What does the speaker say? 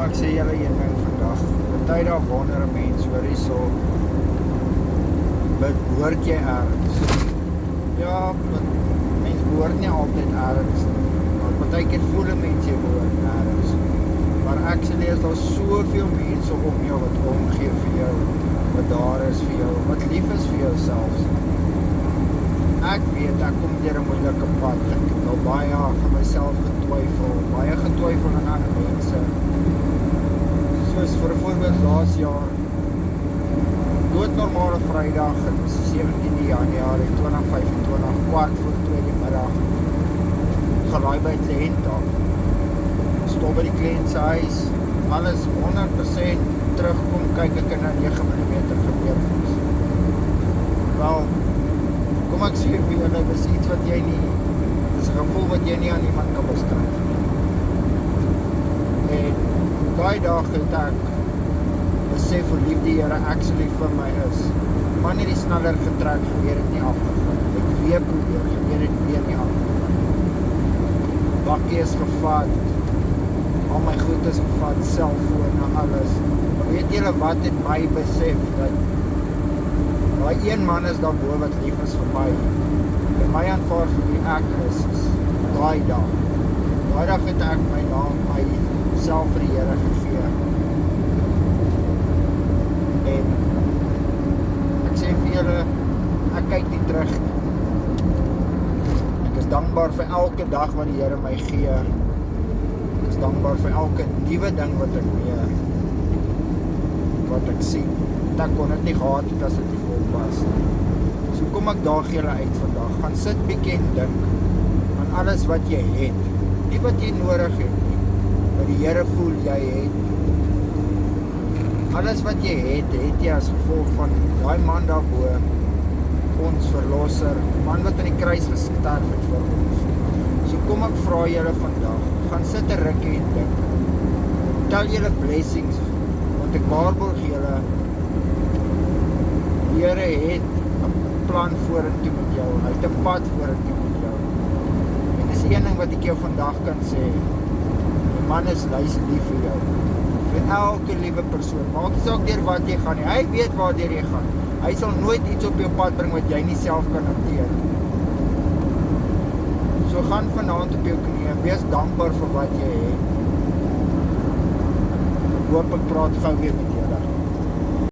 ek sê julle een ding vandag. Party daar wonder 'n mens hoor hierso. Behoort jy ergens? Ja, mens behoort nie altyd ergens nie. Maar partykeer voel 'n mens jy behoort ergens. Maar actually is daar soveel mense om jou wat omgee vir jou, wat daar is vir jou, wat lief is vir jou selfs. Ek weet, ek kom deur 'n moeilike pad. Ek het al baie van myself getwyfel, baie getwyfel aan ander mense. Soos vir 'n voorbeeld laas jaar, doodnormale Vrydag, dit was 17 Januarie 2025, 2:15 die middag, gelaai by 'n kliënt daar. Stop by die kliënt se huis, alles 100% terugkom, kyk ek in 'n 9 mm gebeurtenis. Wel, kom ek sê vir julle, dis iets wat jy nie, dis 'n gevoel wat jy nie aan iemand kan beskryf nie. En daai dag het ek besef hoe lief die Here actually vir my is. Man het die sneller getrek, gebeur het nie afgegaan. Ek weer probeer, gebeur het weer nie afgegaan. Bakkie is gevat, al my goed is gevat, selfoon en alles. Maar weet julle wat het my besef, dat daai een man is daarbo wat lief is vir my, en my aanvaar vir wie ek is daai dag. Daai dag het ek my naam, my self vir die Here gegee. En ek sê vir julle, ek kyk nie terug nie. Ek is dankbaar vir elke dag wat die Here my gee. Ek is dankbaar vir elke nuwe ding wat ek sien. Ek kon dit nie gehad het as dit nie volpas nie. So kom ek daag julle uit vandag. Gaan sit bietjie en dink aan alles wat jy het. Nie wat jy nodig het nie, wat die Here voel jy het. Alles wat jy het jy as gevolg van daai man daarbo, ons verlosser, man wat aan die kruis gesterf het vir ons. So kom ek vra julle vandag, gaan sit 'n rukkie en dink. Tel julle blessings, want ek waarborg julle, die Here het 'n plan vorentoe met jou, hy het 'n pad vorentoe met jou. En dis een ding wat ek jou vandag kan sê, die man is lief vir jou. Vir elke liewe persoon, maak nie saak deur wat jy gaan nie, hy weet waardeur jy gaan. Hy sal nooit iets op jou pad bring wat jy nie self kan hanteer. So gaan vanaand op jou knieë, wees dankbaar vir wat jy het. Ek hoop ek praat gou weer met